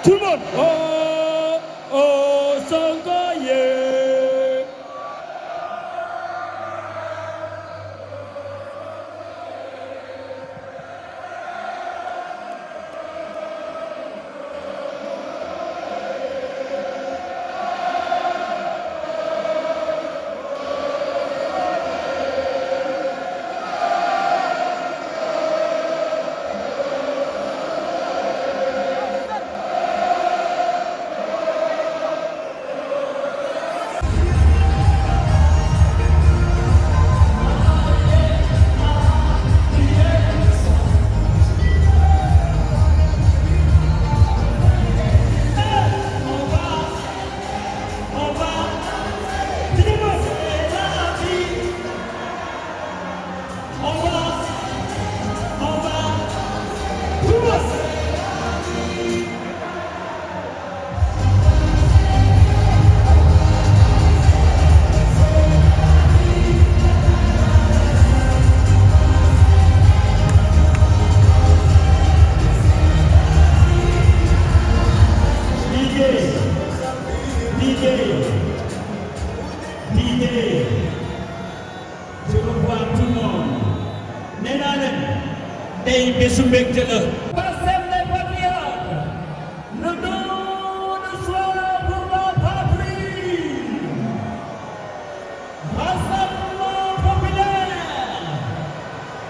Tout le monde. Oh, oh, Sonko, yeah. Je revois tout le monde. Nénanen, tey bésu mbégte la. Pastef les patriotes, le don de soi pour la patrie. Rassemblement populaire,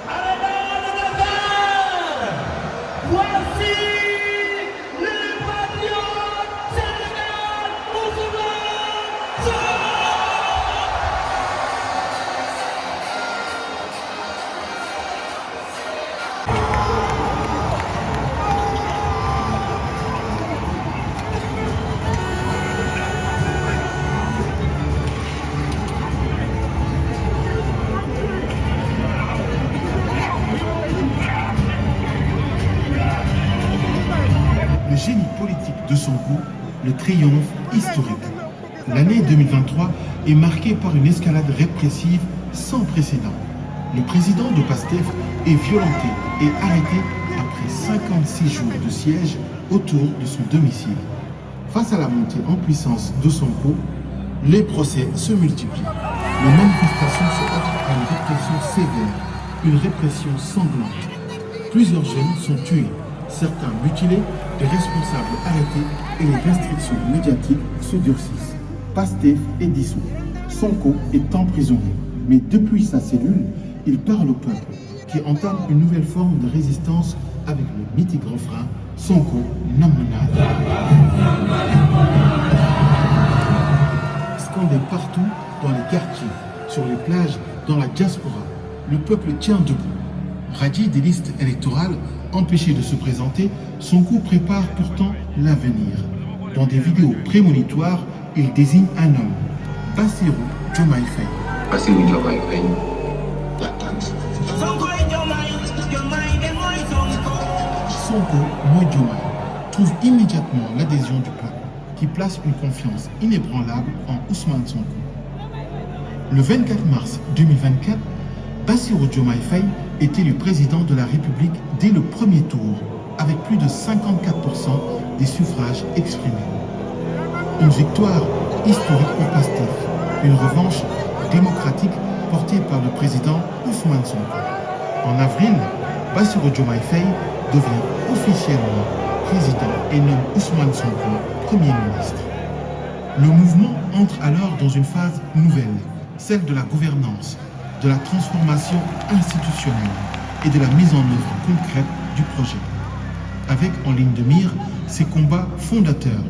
Arena de Dakar. Voici les patriotes Sénégal, Ousmane Sonko. Le génie politique de Sonko, le triomphe historique. L'année 2023 est marquée par une escalade répressive sans précédent. Le président de PASTEF est violenté et arrêté après 56 jours de siège autour de son domicile. Face à la montée en puissance de Sonko, les procès se multiplient. Les manifestations se heurtent à une répression sévère, une répression sanglante. Plusieurs jeunes sont tués, certains mutilés, des responsables arrêtés et les restrictions médiatiques se durcissent. PASTEF est dissous. Sonko est emprisonné. Mais depuis sa cellule, il parle au peuple, qui entame une nouvelle forme de résistance avec le mythique refrain « Sonko Namunade ». Scandé partout dans les quartiers, sur les plages, dans la diaspora, le peuple tient debout. Radié des listes électorales, empêché de se présenter, Sonko prépare pourtant l'avenir. Dans des vidéos prémonitoires, il désigne un homme, Bassirou Diomaye Faye. Bassirou Diomaye Faye. Sonko Moy Diomaye trouve immédiatement l'adhésion du peuple, qui place une confiance inébranlable en Ousmane Sonko. Le 24 mars 2024, Bassirou Diomaye Faye est élu président de la République dès le premier tour, avec plus de 54% des suffrages exprimés. Une victoire historique pour PASTEF, une revanche démocratique portée par le président Ousmane Sonko. En avril, Bassirou Diomaye Faye devient officiellement président et nomme Ousmane Sonko Premier ministre. Le mouvement entre alors dans une phase nouvelle, celle de la gouvernance, de la transformation institutionnelle et de la mise en œuvre concrète du projet. Avec en ligne de mire ses combats fondateurs,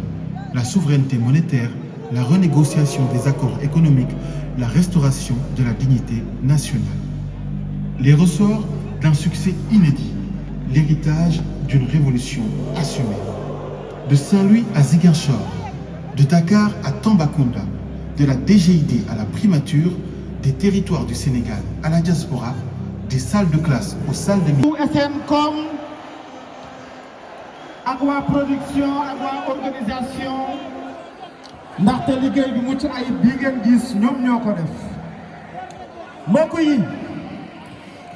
la souveraineté monétaire, la renégociation des accords économiques, la restauration de la dignité nationale. Les ressorts d'un succès inédit, l'héritage d'une révolution assumée. De Saint-Louis à Ziguinchor, de Dakar à Tambacounda, de la DGID à la primature, des territoires du Sénégal à la diaspora, des salles de classe aux salles de métiers. SNCOM, Agua Production, Agua Organisation, ndaxte liggéey bi mucc ay bi ngeen gis ñoom ñoo ko def. mbokk yi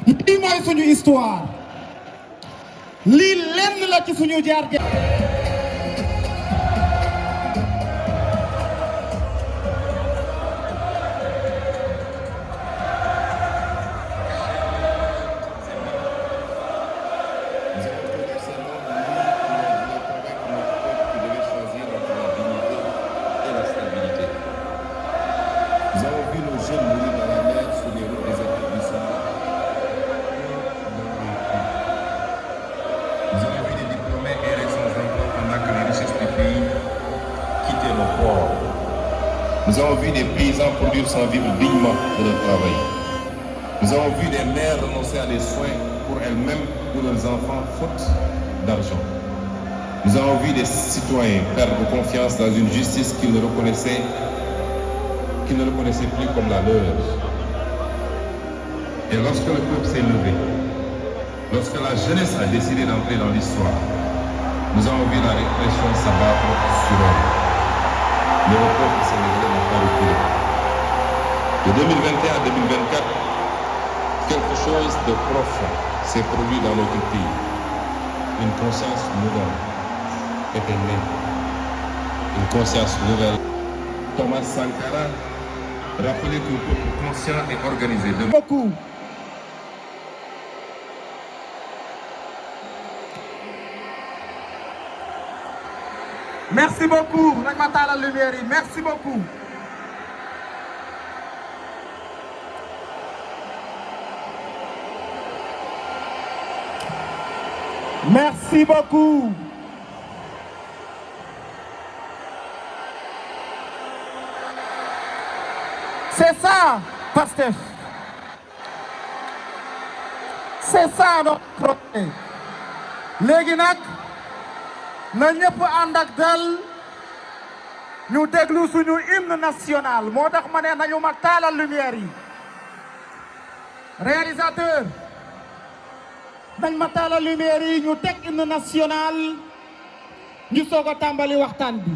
lii mooy suñu histoire lii lenn la ci suñu jaar-jaar. Nous avons vu des paysans produire sans vivre dignement de leur travail. Nous avons vu des mères renoncer à des soins pour elles-mêmes ou leurs enfants faute d'argent. Nous avons vu des citoyens perdre confiance dans une justice qu'ils ne reconnaissaient plus comme la leur. Et lorsque le peuple s'est levé, lorsque la jeunesse a décidé d'entrer dans l'histoire, nous avons vu la répression s'abattre sur elle. Mais le peuple sénégalais n'a pas reculé. De 2021 à 2024, quelque chose de profond s'est produit dans notre pays. Une conscience nouvelle était née. Une conscience nouvelle. Thomas Sankara rappelait qu'un peuple conscient et organisé. Beaucoup. Merci beaucoup. Nakmatala Lumieri, merci beaucoup. Merci beaucoup. C'est ça, Pastef. C'est ça notre projet. léegi nag na ñëpp ànd ak dal ñu déglu suñu hymne national moo tax ma ne nañu ma taalal lumière yi. réalisateur nañ ma taalal lumière yi ñu teg hymne national ñu soog a tàmbali waxtaan bi.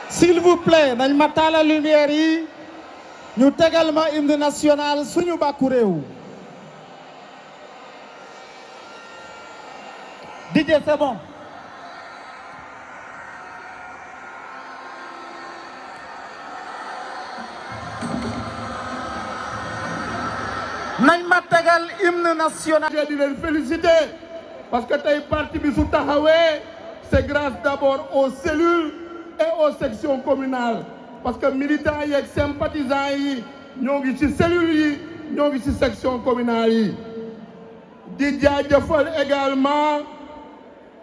s'il vous plaît nañ ma taalal lumière yi ñu tegal ma hymne national suñu bàkku réew. DJ c'est bon. nañ ma tegal hymne national. di leen féliciter parce que tey parti bi su taxawee c'est grâce d'abord aux cellules et aux sections communales parce que militants yi ak sympathisants yi ñoo ngi ci cellules yi ñoo ngi ci section communale yi. di jaajëfal également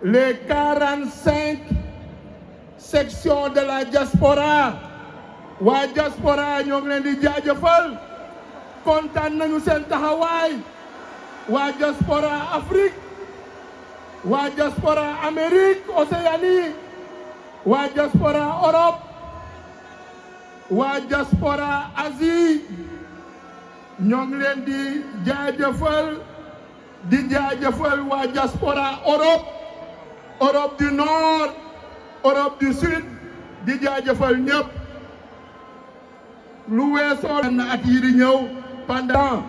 les 45 sections de la diaspora waa diaspora ñoo ngi leen di jaajëfal kontaan nañu seen taxawaay waa diaspora Afrique waa diaspora Amérique Océanie waa diaspora Europe waa diaspora Asie ñoo ngi leen di jaajëfal waa diaspora Europe du Nord Europe du Sud di jaajëfal ñëpp lu weesoo na at yi di ñëw pendant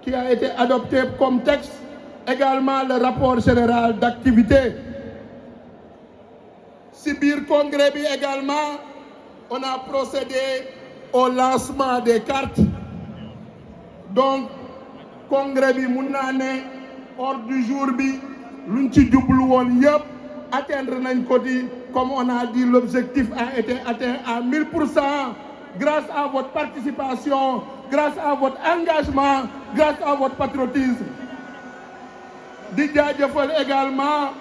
qui a été adopté comme texte également le rapport général d'activité. Si biir congrès bi également on a procédé au lancement des cartes donc congrès bi mun naa ne ordre du jour bi luñ ci jublu woon yëpp atteindre nañ ko di comme on a dit l'objectif a été atteint à 1000% grâce à votre participation grâce à votre engagement grâce à votre patriotisme. di jaajëfal également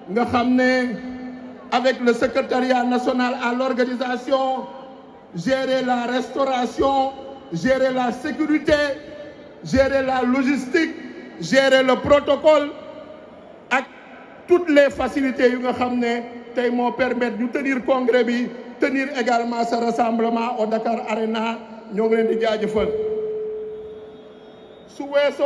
nga xam ne avec le secrétariat national à l'organisation gérer la restauration gérer la sécurité gérer la logistique gérer le protocole ak toutes les facilités yu nga xam ne tey moo permettre ñu tenir congrès bi tenir également ce rassemblement au Dakar Arena ñoo ngi leen di jaajëfal su weesoo